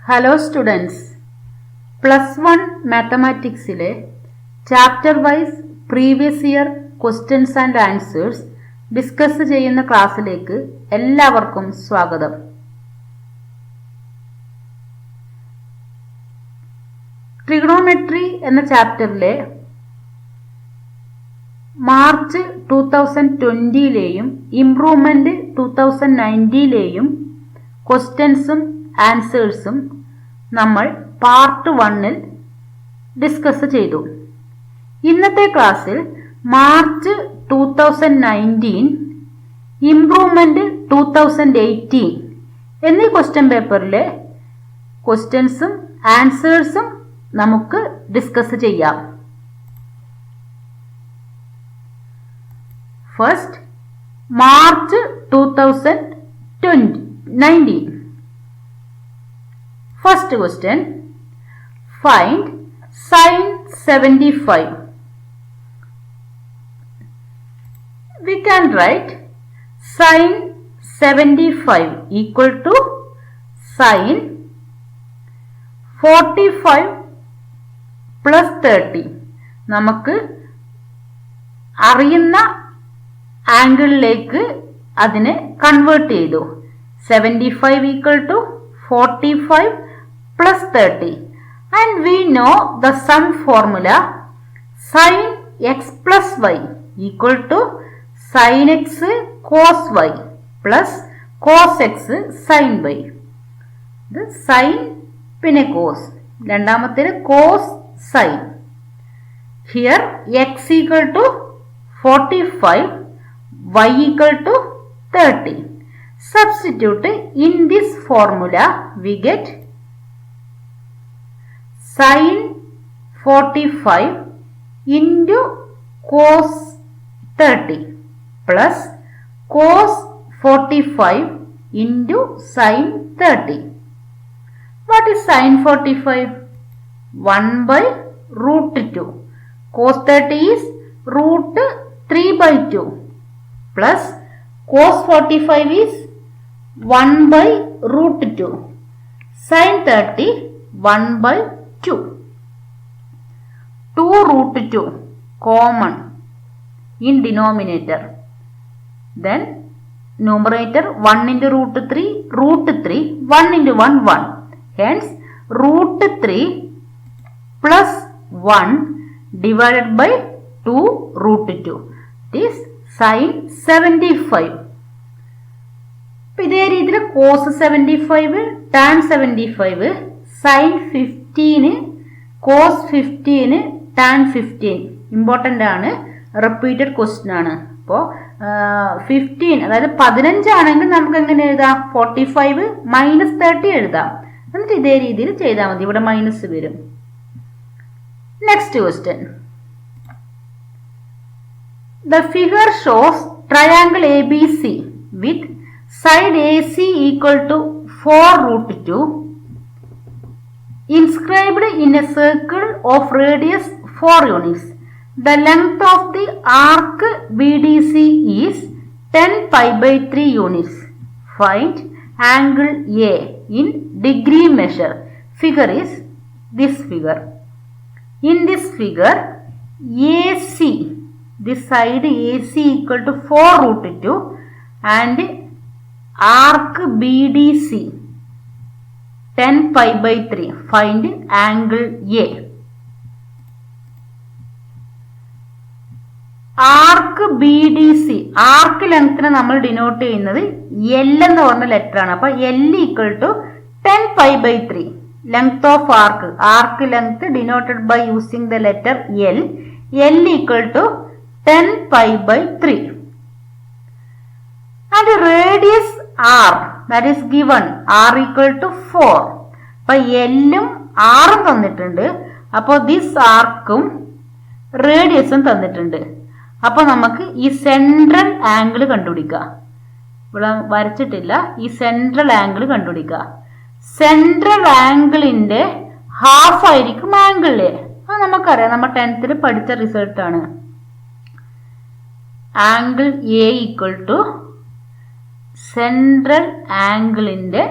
Hello students, +1 മാത്തമാറ്റിക്സിലെ chapter wise previous year questions and answers discuss ചെയ്യുന്ന ക്ലാസ്സിലേക്ക് എല്ലാവർക്കും സ്വാഗതം. ട്രിഗണോമെട്രി എന്ന ചാപ്റ്ററിലെ മാർച്ച് 2020ലെയും ഇംപ്രൂവ്മെന്റ് 2019ലെയും ക്വസ്റ്റ്യൻസും ആൻസേഴ്സും നമ്മൾ പാർട്ട് 1-ൽ ഡിസ്കസ് ചെയ്തു. ഇന്നത്തെ ക്ലാസ്സിൽ മാർച്ച് 2019, ഇംപ്രൂവ്മെന്റ് 2018 എന്നീ ക്വസ്റ്റ്യൻ പേപ്പറിലെ ക്വസ്റ്റ്യൻസും ആൻസേഴ്സും നമുക്ക് ഡിസ്കസ് ചെയ്യാം. First, March 2019. First question, find sin 75. We can write sin 75 equal to sin 45 plus 30. നമുക്ക് അറിയുന്ന ആംഗിളിലേക്ക് അതിനെ കൺവേർട്ട് ചെയ്തു. 75 equal to 45 plus 30, and we know the sum formula sin x plus y equal to sin x cos y plus cos x sin y. ഇത് sin പിന്നെ cos, രണ്ടാമത്തേത് cos sin. Here x equal to 45, y equal to 30. Substitute in this formula, we get sin 45 into cos 30 plus cos 45 into sin 30. What is sin 45? 1 by root 2. Cos 30 is root 3 by 2 plus cos 45 is 1 by root 2. Sin 30 1 by 2. 2 root 2 common in denominator. Then numerator 1 into root 3, 1 into 1, 1. Hence root 3 plus 1 divided by 2 root 2. This sin 75. ഇതേ രീതിയിൽ cos 75, tan 75, sine 15, cos 15, tan 15. Important ആണ്, repeated question ആണ്. അപ്പോൾ 15, അതായത് 15 ആണെങ്കിൽ നമുക്ക് എങ്ങനെ എഴുതാം? 45 മൈനസ് 30 എഴുതാം. എന്നിട്ട് ഇതേ രീതിയിൽ ചെയ്താൽ മതി, ഇവിടെ മൈനസ് വരും. Next question. The figure shows triangle ABC with side AC equal to 4 root 2 inscribed in a circle of radius 4 units. The length of the arc BDC is 10 pi by 3 units. Find angle A in degree measure. Figure is this figure. In this figure, AC, this side AC equal to 4 root 2 and arc BDC 10 pi by 3. Find angle A. Arc BDC, ആർക്ക് ലെങ്ത്തിനെ നമ്മൾ denote ചെയ്യുന്നത് L എന്ന് പറഞ്ഞ letter ആണ്. അപ്പൊ L equal to 10 pi by 3. Length of arc, arc length denoted by using the letter L. L equal to 10 pi by 3. And radius R, that is given, R equal to 4. അപ്പൊ L-ഉം R-ഉം തന്നിട്ടുണ്ട്. അപ്പോൾ this ആർക്കും റേഡിയസും തന്നിട്ടുണ്ട്. അപ്പൊ നമുക്ക് ഈ central angle കണ്ടുപിടിക്കാം. ഇവിടെ വരച്ചിട്ടില്ല, ഈ സെൻട്രൽ ആംഗിൾ കണ്ടുപിടിക്കാം. സെൻട്രൽ ആംഗിളിന്റെ ഹാഫ് ആയിരിക്കും ആംഗിൾ എ. അത് നമുക്കറിയാം, നമ്മൾ 10th പഠിച്ച റിസൾട്ട് ആണ്. Angle A equal to central ആംഗിളിന്റെ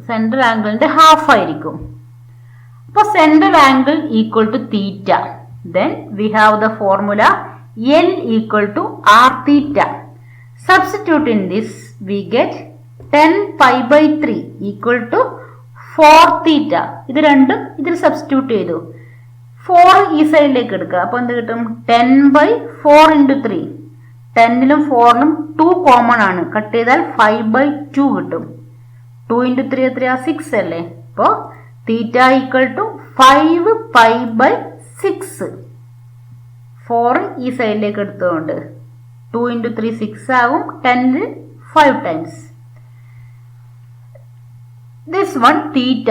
സെൻട്രൽ ആംഗിളിന്റെ ഹാഫ് ആയിരിക്കും. അപ്പോൾ central angle equal to theta. Then we have the formula L equal to r theta. Substitute in this, we get 10 pi by 3 equal to 4 theta. ഇത് രണ്ടും ഇതിൽ substitute ചെയ്തു. 4 ഈ സൈഡിലേക്ക് എടുക്കുക. അപ്പോൾ എന്ത് കിട്ടും? 10 by 4 into 3. 10ലും 4ലും 2 കോമൺ ആണ്. കട്ട് ചെയ്താൽ 5 by 2 കിട്ടും. 2 into 3 എത്രയാ? 6 അല്ലേ? അപ്പോൾ theta equal to 5 pi by 6. 4 ഈ സൈഡിലേക്ക് എടുത്തുകൊണ്ട് 2 into 3 6 ആകും. 10 5 times. ദിസ് വൺ തീറ്റ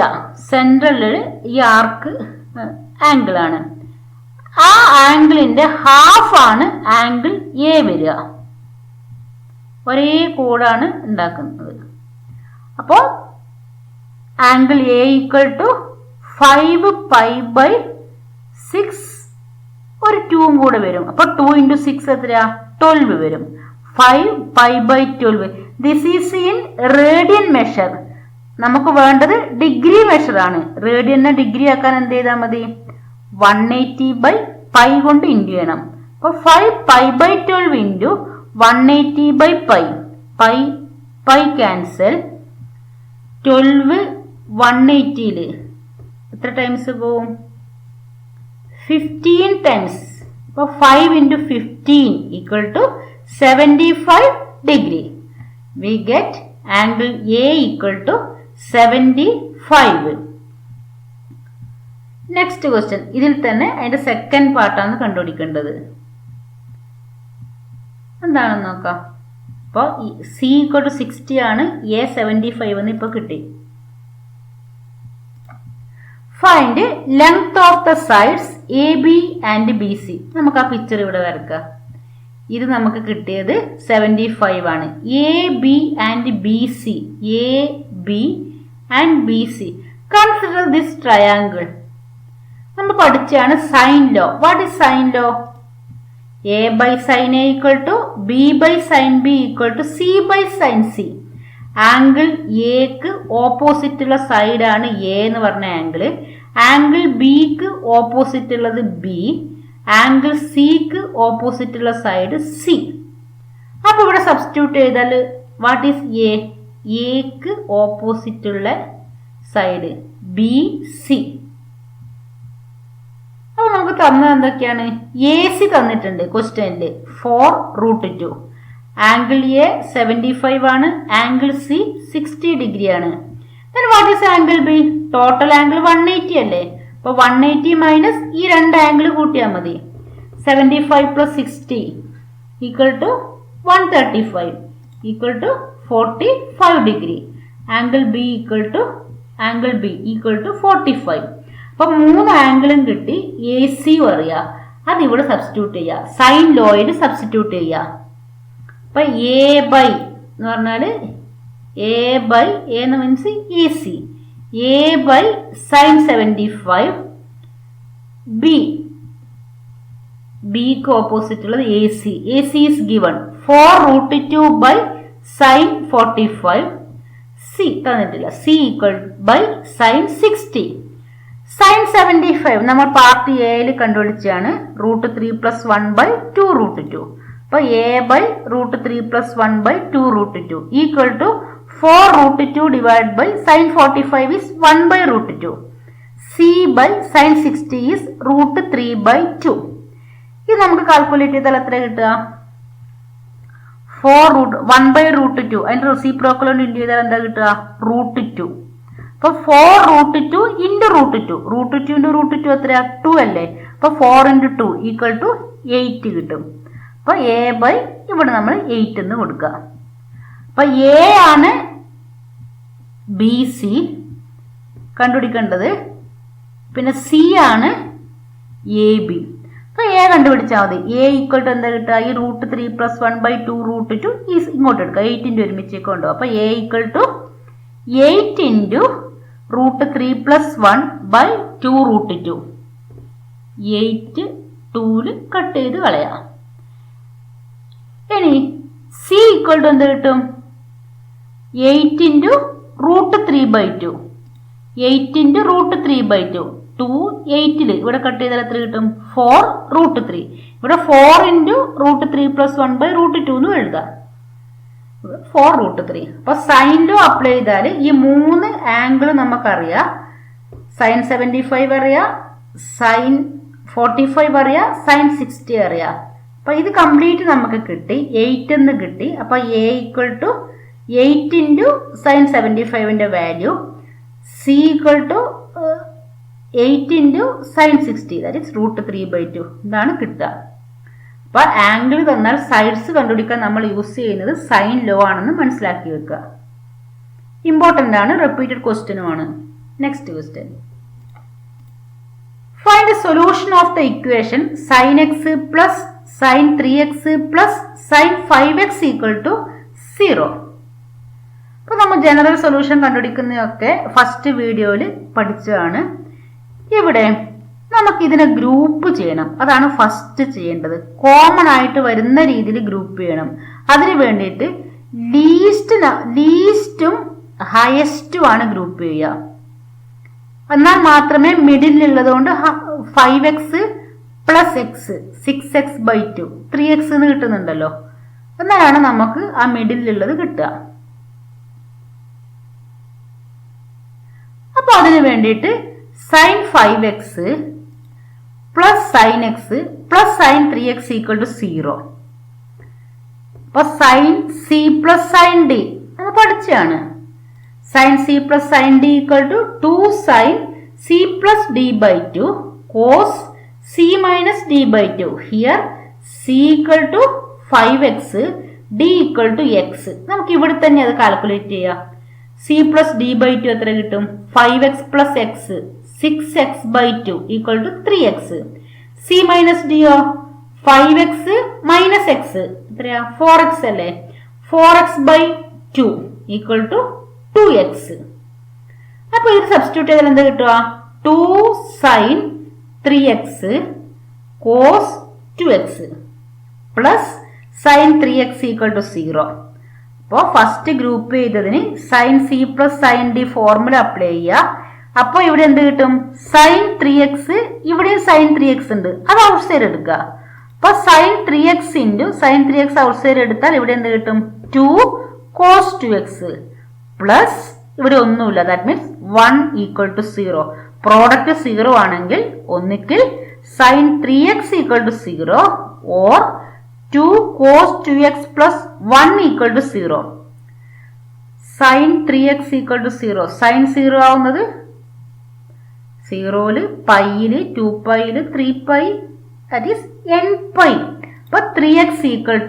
സെൻട്രലിൽ ഈ ആർക്ക് ആംഗിൾ ആണ്. ആ ആംഗിളിന്റെ ഹാഫ് ആണ് ആംഗിൾ എ വരിക. ഒരേ കോഡാണ് ഉണ്ടാക്കുന്നത്. അപ്പോൾ angle A equal to 5 pi by 6, ഒരു 2 കൂടെ വരും. അപ്പോൾ 2 into 6 എത്രയാ? 12 വരും. 5 pi by 12. This is in radian measure. നമുക്ക് വേണ്ടത് ഡിഗ്രി മെഷർ ആണ്. റേഡിയനെ ഡിഗ്രി ആക്കാൻ എന്ത് ചെയ്താൽ മതി? 180 by പൈ കൊണ്ട് ഇൻറ്റു ചെയ്യണം. അപ്പോൾ 5 pi by 12 into 180 by pi. Pi cancel. 12 180ൽ എത്ര ടൈംസ് പോവും? 15 times. അപ്പോൾ 5 into 15 equal to 75 degree. We get angle A equal to 75. Next question. ഇതിൽ തന്നെ അതിന്റെ സെക്കൻഡ് പാർട്ടാണ് കണ്ടുപിടിക്കേണ്ടത്. എന്താണെന്ന് നോക്കാം. അപ്പോൾ C equal to 60 ആണ്. A 75 എന്ന് ഇപ്പോൾ കിട്ടി. Find length of the sides AB and BC. നമുക്ക് ആ പിക്ചർ ഇവിടെ വരക്കാം. ഇത് നമുക്ക് കിട്ടിയത് 75 ആണ്. AB and BC. AB and BC. Consider this triangle. നമ്മൾ പഠിച്ചാണ് sine law. What is sine law? A by sin A equal to B by sin B equal to C by sin C. Angle എക്ക് opposite ഉള്ള സൈഡാണ് A എന്ന് പറഞ്ഞ angle. Angle ബിക്ക് opposite ഉള്ളത് B. Angle സിക്ക് ഓപ്പോസിറ്റ് ഉള്ള side C. അപ്പൊ ഇവിടെ സബ്സ്റ്റിറ്റ്യൂട്ട് ചെയ്താൽ വാട്ട് ഈസ് എ? എക്ക് ഓപ്പോസിറ്റ് ഉള്ള സൈഡ് ബി സി. അപ്പൊ നമുക്ക് തന്നത് എന്തൊക്കെയാണ്? എ സി തന്നിട്ടുണ്ട് ക്വസ്റ്റ്യനില് 4√2. ആംഗിൾ എ 75 ആണ്. ആംഗിൾ സി 60 ഡിഗ്രി ആണ്. What is angle B? Total angle 180 അല്ലേ? അപ്പൊ 180 മൈനസ് ഈ രണ്ട് ആംഗിൾ കൂട്ടിയാൽ മതി. 75 plus 60 equal to 135 equal to 45 degree. Angle B equal to 45. അപ്പൊ 3 ആംഗിളും കിട്ടി. എ സി അറിയാം. അത് ഇവിടെ സബ്സ്റ്റിറ്റ്യൂട്ട് ചെയ്യുക. സൈൻ ലോയിൽ സബ്സ്റ്റിറ്റ്യൂട്ട് ചെയ്യുക. അപ്പൊ എ ബൈ എന്ന് പറഞ്ഞാല് എ ബൈ എ എന്ന് means A C. A by sine 75. ബിക്ക് ഓപ്പോസിറ്റ് ഉള്ളത് A C. A C is given 4√2 by sine 45. C തന്നിട്ടില്ല. C equal by sine 60. Sine 75 നമ്മൾ പാർട്ട് എയിൽ കണ്ടുപിടിച്ചാണ്. √3 + 1 ബൈ 2√2. അപ്പോൾ A by √3 + 1 by 2√2 equal to 4√2 divide by sine 45 is 1 by √2. C by sine 60 is √3 by 2. ഇത് നമുക്ക് calculate ചെയ്താൽ എത്ര കിട്ടുക? 1 by √2. അതിന്റെ റെസിപ്രോക്കൽ കൊണ്ട് ഇൻറ്റു ചെയ്താൽ എന്താ കിട്ടുക? √2. അപ്പൊ 4√2 ഇൻറ്റു √2. √2 ഇൻറ്റു √2 എത്രയാ? 2 അല്ലേ? അപ്പൊ 4 × 2 ഈക്വൽ ടു 8 കിട്ടും. അപ്പൊ എ ബൈ ഇവിടെ നമ്മൾ 8 എന്ന് കൊടുക്കുക. അപ്പൊ എ ആണ് ബി സി കണ്ടുപിടിക്കേണ്ടത്. പിന്നെ സി ആണ് എ ബി. അപ്പൊ എ കണ്ടുപിടിച്ചാൽ മതി. എ ഈക്വൽ ടു എന്താ കിട്ടുക? ഈ √3 + 1 ബൈ 2√2 ഇങ്ങോട്ട് എടുക്കുക. 8 ഒരുമിച്ചേക്ക് കൊണ്ടുപോകും. അപ്പൊ എ ഈക്വൽ ടു 8 × √3 + 1 ബൈ 2√2. 8 2ല് കട്ട് ചെയ്ത് കളയാം. ഇനി സി ഈക്വൽ ടു എന്ത് കിട്ടും? 8 × √3/2. 8 into √3/2. 2 8ൽ ഇവിടെ കട്ട് ചെയ്താൽ എത്ര കിട്ടും? 4√3. ഇവിടെ 4 into √3 + 1/√2 എന്ന് എഴുതാം. 4√3. അപ്പൊ സൈൻ ലോ അപ്ലൈ ചെയ്താൽ ഈ 3 ആംഗിൾ നമുക്കറിയാം. സൈൻ 75 അറിയാം, സൈൻ 45 അറിയാം, സൈൻ 60 അറിയാം. അപ്പൊ ഇത് കംപ്ലീറ്റ് നമുക്ക് കിട്ടി. 8 എന്ന് കിട്ടി. അപ്പൊ A = 8 into സൈൻ 75ന്റെ value, C = 8 into sine 60, that is √3/2. ഇതാണ് കിട്ടുക. അപ്പൊ ആംഗിൾ തന്നാൽ സൈഡ്സ് കണ്ടുപിടിക്കാൻ നമ്മൾ യൂസ് ചെയ്യുന്നത് സൈൻ ലോ ആണെന്ന് മനസ്സിലാക്കി വെക്കുക. ഇമ്പോർട്ടൻ്റ് ആണ്, റിപ്പീറ്റഡ് ക്വസ്റ്റ്യനുമാണ്. Next question. Find the solution of the equation sin x plus sin 3x plus sin 5x = 0. അപ്പോൾ നമ്മൾ ജനറൽ സൊല്യൂഷൻ കണ്ടുപിടിക്കുന്നതൊക്കെ ഫസ്റ്റ് വീഡിയോയിൽ പഠിച്ചതാണ്. ഇവിടെ നമുക്ക് ഇതിനെ ഗ്രൂപ്പ് ചെയ്യണം. അതാണ് ഫസ്റ്റ് ചെയ്യേണ്ടത്. കോമൺ ആയിട്ട് വരുന്ന രീതിയിൽ ഗ്രൂപ്പ് ചെയ്യണം. അതിന് വേണ്ടിയിട്ട് ലീസ്റ്റും ഹയസ്റ്റും ആണ് ഗ്രൂപ്പ് ചെയ്യുക. എന്നാൽ മാത്രമേ മിഡിലുള്ളത് കൊണ്ട് 5x + x 6x/2 3x എന്ന് കിട്ടുന്നുണ്ടല്ലോ. എന്നാലാണ് നമുക്ക് ആ മിഡിലുള്ളത് കിട്ടുക. അപ്പൊ അതിന് വേണ്ടിയിട്ട് sin 5x plus sin x plus sin 3x = 0. അപ്പൊ sin c plus sin d നമ്മൾ പഠിച്ചാണ്. sin c plus sin d = 2 sin c plus d/2 cos c minus d/2. Here c = 5x, d = x. നമുക്ക് ഇവിടെ തന്നെ അത് calculate ചെയ്യാം. c plus d/2 എത്ര കിട്ടും? 5x plus x 6x/2 = 3x. c minus d 5x minus x എത്രയാ? 4x അല്ലേ? 4x/2 = 2x. അപ്പൊ ഇത് സബ്സ്റ്റിറ്റ്യൂട്ട് ചെയ്താൽ എന്താ കിട്ടുക? 2 sin 3x cos 2x plus sin 3x = 0. അപ്പോൾ ഫസ്റ്റ് ഗ്രൂപ്പ് ചെയ്തതിന് sin c plus sin d formula apply ചെയ്യുക. അപ്പോൾ ഇവിടെ എന്ത് കിട്ടും? sin 3x, ഇവിടെ sin 3x ഉണ്ട്, അത് ഔട്ട് സൈഡ് എടുക്കുക. അപ്പൊ sin 3x into sin 3x out side എടുത്താൽ ഇവിടെ എന്ത് കിട്ടും? 2 cos 2x പ്ലസ് ഇവിടെ ഒന്നുമില്ല, ദാറ്റ് മീൻസ് 1 = 0. പ്രോഡക്റ്റ് 0 ആണെങ്കിൽ ഒന്നുകിൽ sin 3x = 0 or 2 cos 2x plus 1 = 0. sin 3x = 0. sin 0 ആവുന്നത് 0ല് പൈയില് 2πയില് 3π, ദാറ്റ് ഈസ് nπ. അപ്പൊ 3x =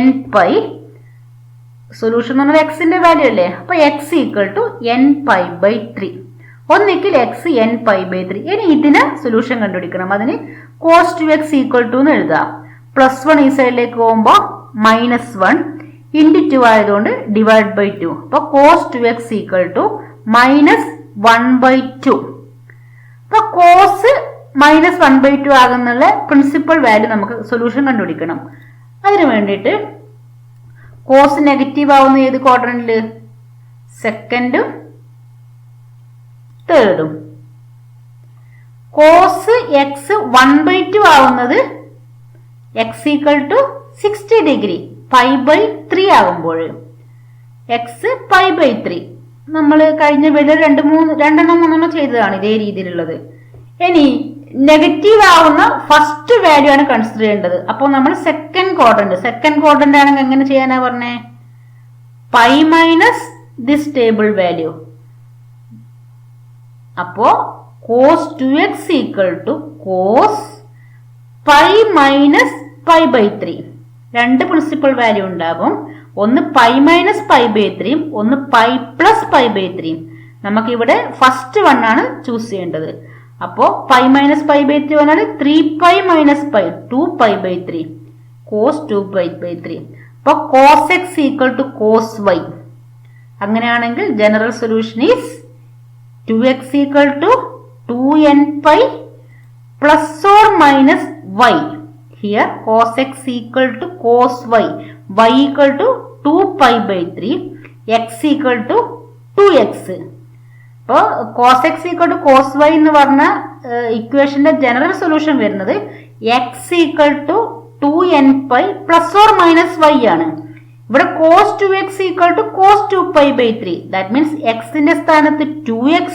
nπ. സൊല്യൂഷൻ എന്ന് പറഞ്ഞാൽ എക്സിന്റെ വാല്യൂ അല്ലേ? അപ്പൊ x = nπ/3. ഒന്നിക്കിൽ x nπ/3. ഇനി ഇതിന് സൊല്യൂഷൻ കണ്ടുപിടിക്കണം. അതിന് cos 2x = എന്ന് എഴുതാം. +1 ഈ സൈഡിലേക്ക് പോകുമ്പോൾ -1 ഇൻറ്റു 2 ആയതുകൊണ്ട് /2. അപ്പൊ cos 2x = -1/2. അപ്പൊ cos -1/2 ആകുന്നുള്ള പ്രിൻസിപ്പൽ വാല്യൂ നമുക്ക് സൊല്യൂഷൻ കണ്ടുപിടിക്കണം. അതിനു വേണ്ടിയിട്ട് കോസ് നെഗറ്റീവ് ആവുന്ന ഏത് ക്വാഡ്രന്റില്? സെക്കൻഡും തേർഡും. കോസ് x 1/2 ആവുന്നത് x = 60 ഡിഗ്രി π/3 ആകുമ്പോൾ x π/3. നമ്മൾ കഴിഞ്ഞ വീഡിയോ 2-3 ചെയ്തതാണ് ഇതേ രീതിയിലുള്ളത്. ഇനി നെഗറ്റീവ് ആവുന്ന ഫസ്റ്റ് വാല്യൂ ആണ് കൺസിഡർ ചെയ്യേണ്ടത്. അപ്പോൾ നമ്മൾ സെക്കൻഡ് ക്വാഡ്രന്റ് ആണെങ്കിൽ എങ്ങനെ ചെയ്യാനാ പറഞ്ഞേ? π മൈനസ് ദിസ് ടേബിൾ വാല്യൂ. അപ്പോ cos 2x = cos π മൈനസ് π/3. രണ്ട് പ്രിൻസിപ്പൽ വാല്യൂ ഉണ്ടാകും. ഒന്ന് π മൈനസ് π/3, ഒന്ന് π പ്ലസ് π/3. നമുക്കിവിടെ ഫസ്റ്റ് വൺ ആണ് ചൂസ് ചെയ്യേണ്ടത്. അപ്പോ π മൈനസ് π/3 പറഞ്ഞാൽ 3π മൈനസ് π 2π/3 cos 2π/3. അപ്പൊ cos x = cos y. അങ്ങനെയാണെങ്കിൽ general solution is 2x = 2nπ plus or minus y. Here cos x = cos y, y = 2π/3, x = 2x. അപ്പോൾ cos x equal to cos y എന്ന് പറഞ്ഞ ഇക്വേഷന്റെ general solution വരുന്നത് x equal to 2nπ plus or minus y ആണ്. ഇവിടെ cos 2x equal to cos 2π/3. That means എക്സിന്റെ സ്ഥാനത്ത് 2x,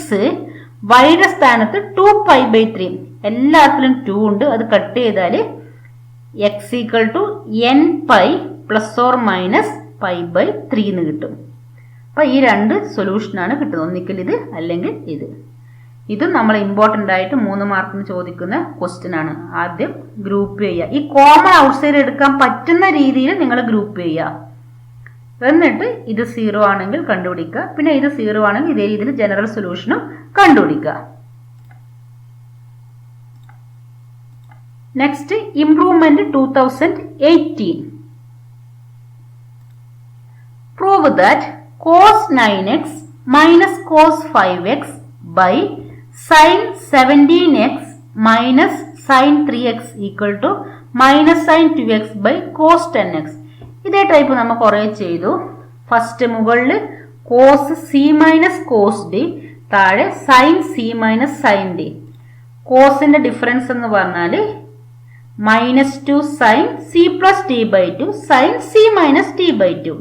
വൈയുടെ സ്ഥാനത്ത് 2π/3. എല്ലാത്തിലും 2 ഉണ്ട്. അത് കട്ട് ചെയ്താൽ x equal to nπ plus or minus π/3 എന്ന് കിട്ടും. അപ്പൊ ഈ രണ്ട് സൊല്യൂഷനാണ് കിട്ടുന്നത്. ഒന്നിക്കൽ ഇത് അല്ലെങ്കിൽ ഇത്. ഇത് നമ്മൾ ഇമ്പോർട്ടൻ്റ് ആയിട്ട് 3 മാർക്കിന് ചോദിക്കുന്ന ക്വസ്റ്റ്യൻ ആണ്. ആദ്യം ഗ്രൂപ്പ് ചെയ്യുക. ഈ കോമൺ ഔട്ട്സൈഡ് എടുക്കാൻ പറ്റുന്ന രീതിയിൽ നിങ്ങൾ ഗ്രൂപ്പ് ചെയ്യുക. എന്നിട്ട് ഇത് 0 ആണെങ്കിൽ കണ്ടുപിടിക്കുക. പിന്നെ ഇത് 0 ആണെങ്കിൽ ഇതേ രീതിയിൽ ജനറൽ സൊല്യൂഷനും കണ്ടുപിടിക്കുക. Next improvement 2018. Prove that cos 9x minus cos 5x by sin 17x minus sin 3x equal to minus sin 2x by cos 10x. ഇതേ ടൈപ്പ് നമ്മൾ കുറേ ചെയ്തു. ഫസ്റ്റ് മുകളിൽ cos c minus cos d, താഴെ sin c minus sin d. കോസിന്റെ difference എന്ന് പറഞ്ഞാൽ -2 sin c plus d by 2 sin c minus d by 2.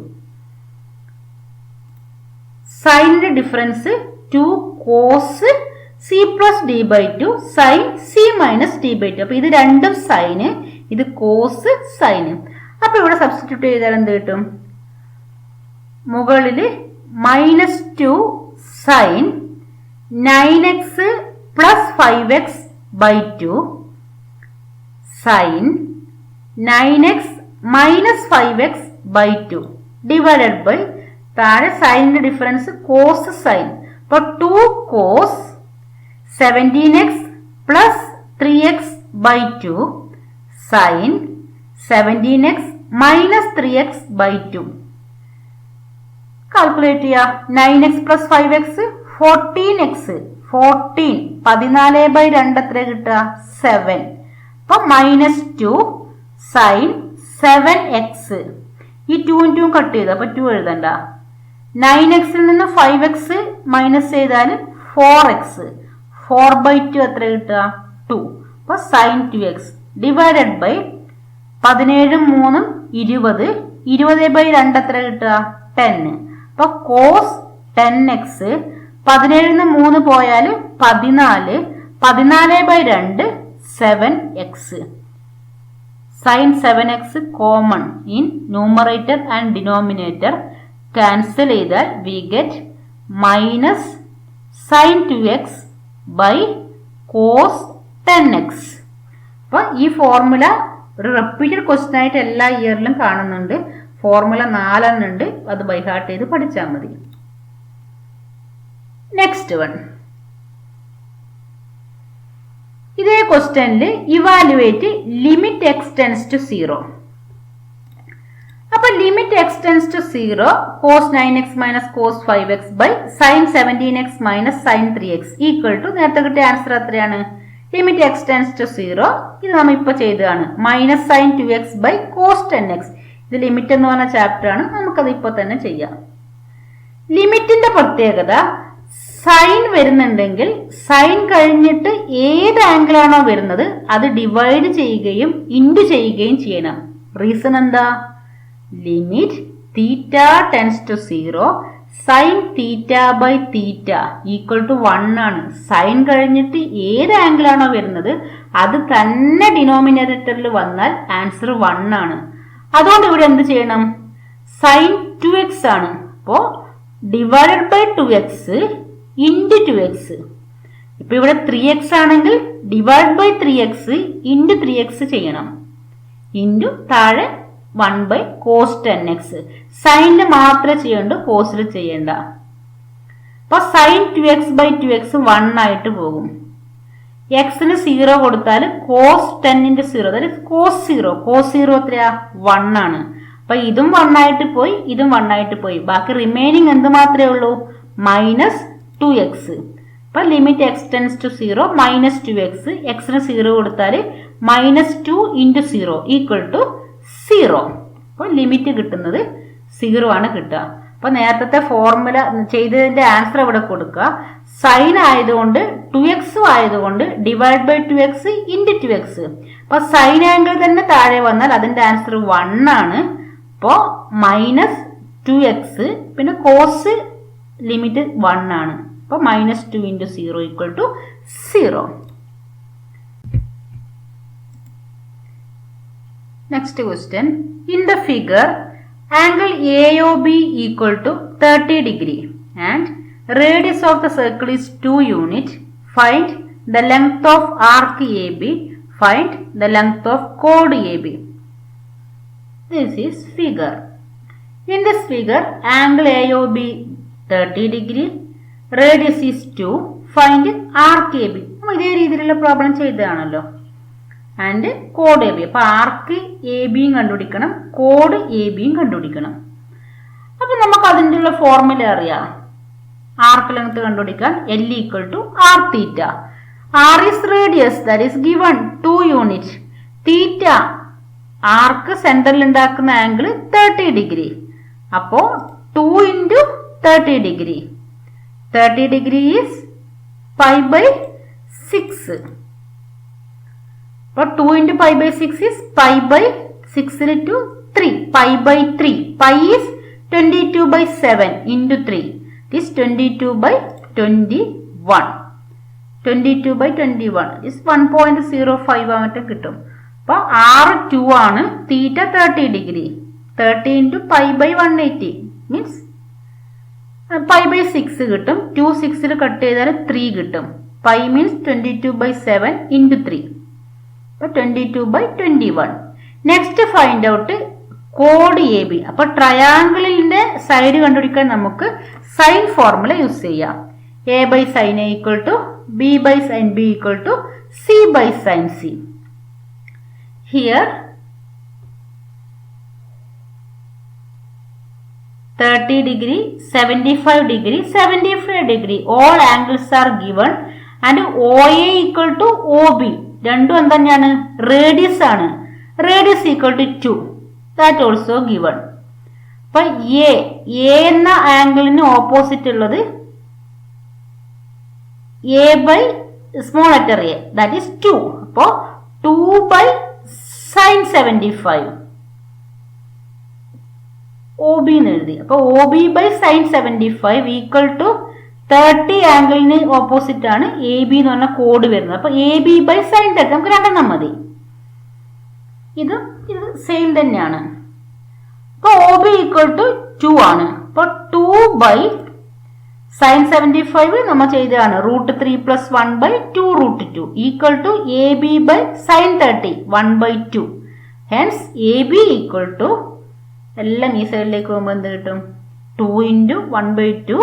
സൈനിന്റെ difference 2 cos c plus d by 2 sin c minus d by 2. അപ്പൊ ഇത് രണ്ടും sign, ഇത് cos sign. അപ്പൊ ഇവിടെ സബ്സ്റ്റിറ്റ്യൂട്ട് ചെയ്താൽ എന്ത് കിട്ടും? മുകളില് -2 sin 9x plus 5x by 2 sin 9x minus 5x by 2 divided by താഴെ സൈനിന്റെ ഡിഫറൻസ് കോസ് സൈൻ. അപ്പൊ 2 cos 17x plus 3x by 2 sin 17x minus 3x by 2. Calculate ചെയ്യുക. 9x plus 5x 14x. 14 എത്ര കിട്ടുക? 7. അപ്പൊ -2 sin 7x. ഈ 2 2 cut ചെയ്തു. അപ്പൊ 2 എഴുതണ്ട. 9xൽ നിന്ന് 5x മൈനസ് ചെയ്താൽ 4x. 4/2 എത്ര കിട്ടുക? 2. അപ്പൊ sin 2x ഡിവൈഡഡ് ബൈ 17 3 20. 20/2 എത്ര കിട്ടുക? 10. അപ്പൊ cos 10x 17 നിന്ന് 3 പോയാൽ 14. 14/2 7x. sin 7x common in numerator and denominator. Cancel ചെയ്താൽ we get minus sin 2x by cos 10x. അപ്പൊ ഈ ഫോർമുല ഒരു റിപ്പീറ്റഡ് ക്വസ്റ്റ്യൻ ആയിട്ട് എല്ലാ ഇയറിലും കാണുന്നുണ്ട്. ഫോർമുല 4 ഉണ്ട്. അത് ബൈ ഹാർട്ട് ചെയ്ത് പഠിച്ചാൽ മതി. Next one. ഇതേ ക്വസ്റ്റ്യനിൽ evaluate limit X tends to 0. അപ്പൊ limit X tends to 0 cos 9x minus cos 5x by sin 17x minus sin 3x equal to നേരത്തെ കിട്ടിയ ആൻസർ എത്രയാണ്? ലിമിറ്റ് എക്സ് ടെൻസ് ടു 0 ഇത് നമ്മൾ ഇപ്പൊ ചെയ്തതാണ്. Minus sin 2x by cos 10x. ഇത് limit എന്ന് പറഞ്ഞ ചാപ്റ്റർ ആണ്. നമുക്കത് ഇപ്പൊ തന്നെ ചെയ്യാം. ലിമിറ്റിന്റെ പ്രത്യേകത സൈൻ വരുന്നുണ്ടെങ്കിൽ സൈൻ കഴിഞ്ഞിട്ട് ഏത് ആംഗിൾ ആണോ വരുന്നത് അത് ഡിവൈഡ് ചെയ്യുകയും ഇൻറ്റു ചെയ്യുകയും ചെയ്യണം. റീസൺ എന്താ? Limit theta tends to 0 sine theta by theta equal to 1 ആണ്. സൈൻ കഴിഞ്ഞിട്ട് ഏത് ആംഗിൾ ആണോ വരുന്നത് അത് തന്നെ ഡിനോമിനേറ്ററിൽ വന്നാൽ ആൻസർ 1 ആണ്. അതുകൊണ്ട് ഇവിടെ എന്ത് ചെയ്യണം? സൈൻ 2x ആണ്. അപ്പോ divided by 2x into 2x. ഇപ്പൊ ഇവിടെ 3x ആണെങ്കിൽ divide by 3x into 3x ചെയ്യണം. ഇൻറ്റു താഴെ 1 ബൈ cos 10x. സൈനിന് മാത്രമേ ചെയ്യണ്ടു, കോസിൽ ചെയ്യണ്ട. അപ്പൊ sin 2x ബൈ 2x 1 ആയിട്ട് പോകും. എക്സിന് 0 കൊടുത്താൽ cos 10 × 0 അതായത് cos 0. cos 0 എത്രയാ? 1 ആണ്. അപ്പൊ ഇതും 1 ആയിട്ട് പോയി, ഇതും 1 ആയിട്ട് പോയി. ബാക്കി റിമൈനിങ് എന്ത് മാത്രമേ ഉള്ളൂ? -2x. അപ്പൊ limit X tends to 0 -2x. എക്സിന് 0 കൊടുത്താൽ -2 × 0 ഈക്വൽ ടു 0. അപ്പോൾ ലിമിറ്റ് കിട്ടുന്നത് 0 ആണ് കിട്ടുക. അപ്പോൾ നേരത്തെ ഫോർമുല ചെയ്തതിൻ്റെ ആൻസർ ഇവിടെ കൊടുക്കുക. സൈൻ ആയതുകൊണ്ട് 2x ആയതുകൊണ്ട് divide by 2x into 2x. അപ്പോൾ സൈൻ ആംഗിൾ തന്നെ താഴെ വന്നാൽ അതിൻ്റെ ആൻസർ 1 ആണ്. അപ്പോൾ -2x പിന്നെ കോസ് ലിമിറ്റ് 1 ആണ്. അപ്പോൾ -2 × 0 = 0. Next question. In the figure, angle AOB = 30 degree and radius of the circle is 2 units. Find the length of arc AB. Find the length of chord AB. This is figure. In this figure, angle AOB 30 degree, radius is 2. Find arc AB. ഇതേ രീതിയിലുള്ള problem ചെയ്തതാണല്ലോ. And കോഡ് A B. അപ്പോൾ arc A ബിയും കണ്ടുപിടിക്കണം, code A ബിയും കണ്ടുപിടിക്കണം. അപ്പോൾ നമുക്ക് അതിൻ്റെ ഉള്ള ഫോർമുല അറിയാം. ആർക്ക് ലെങ്ത് കണ്ടുപിടിക്കാൻ L = r θ. R is radius, that is given 2 units. തീറ്റ ആർക്ക് സെന്ററിൽ ഉണ്ടാക്കുന്ന ആംഗിൾ 30 ഡിഗ്രി. അപ്പോൾ 2 × 30 ഡിഗ്രി. 30 degree is π/6. അപ്പോൾ 2 × π/6 is π/6 to 3. π/3. Π is 22/7 into 3. It is 22/21. 22/21 is 1.05 ആയിട്ട് കിട്ടും. അപ്പോൾ R 2 ആണ്, തീറ്റ 30 ഡിഗ്രി. 30 × π/180 മീൻസ് π/6 കിട്ടും. 2 6 കട്ട് ചെയ്താൽ 3 കിട്ടും. Pi means 22/7 into 3. 22/21. Next find out code A B. അപ്പൊ ട്രയാങ്കിളിന്റെ സൈഡ് കണ്ടുപിടിക്കാൻ നമുക്ക് സൈൻ ഫോർമുല യൂസ് ചെയ്യാം. A/sin A = B/sin B = C/sin C. Here 30 degree, 75 degree, 75 degree. All angles are given and OA = OB. രണ്ടും എന്താണ്? Radius ആണ്. Radius = 2. That also given. അപ്പൊ A എന്ന ആംഗിളിന് ഓപ്പോസിറ്റ് ഉള്ളത് A/സ്മോൾ ലെറ്റർ എ, ദാറ്റ് ഈസ് 2. അപ്പോ 2/sin 75 OB എന്ന് എഴുതി. അപ്പൊ OB/sin 75 = 30 ആംഗിളിന് ഓപ്പോസിറ്റ് ആണ് AB എന്ന് പറഞ്ഞ കോഡ് വരുന്നത്. അപ്പൊ AB/sin 30 നമുക്ക് രണ്ടെണ്ണം മതി. ഇത് സെയിം തന്നെയാണ്. അപ്പൊ OB = 2 ആണ്. അപ്പൊ 2/sin 75 നമ്മൾ ചെയ്തതാണ്. √3 + 1/2 √2 = AB/sin 30 1/2. ഹെൻസ് AB = എല്ലാം ഈ സൈഡിലേക്ക് പോകുമ്പോൾ എന്ത് കിട്ടും? 2 × 1/2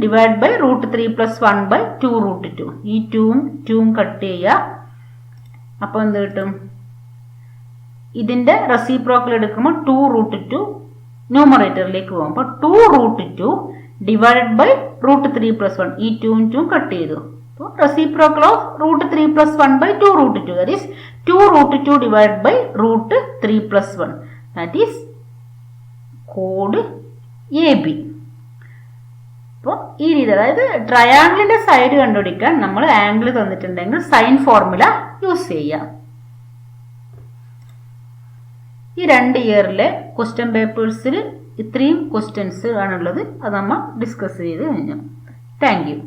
ഡിവൈഡ് ബൈ √3 + 1/2 √2. ഈ 2ഉം കട്ട് ചെയ്യുക. അപ്പോൾ എന്ത് കിട്ടും? ഇതിന്റെ റെസിപ്രോക്കൽ എടുക്കുമ്പോൾ 2 √2 ന്യൂമറേറ്ററിലേക്ക് പോകും. അപ്പോൾ 2 √2 ഡിവൈഡ് ബൈ √3 + 1. ഈ 2ഉം കട്ട് ചെയ്തു. അപ്പോൾ reciprocal of √3 + 1/2 √2, that is 2 √2 divide by √3 + 1. That is കോഡ് എ ബി. അപ്പോൾ ഈ രീതി, അതായത് ട്രയാങ്കിളിന്റെ സൈഡ് കണ്ടുപിടിക്കാൻ നമ്മൾ ആംഗിൾ തന്നിട്ടുണ്ടെങ്കിൽ സൈൻ ഫോർമുല യൂസ് ചെയ്യാം. ഈ 2 ഇയറിലെ ക്വസ്റ്റ്യൻ പേപ്പേഴ്സിൽ ഇത്രയും ക്വസ്റ്റ്യൻസ് ആണുള്ളത്. അത് നമ്മൾ ഡിസ്കസ് ചെയ്ത് കഴിഞ്ഞു. Thank you.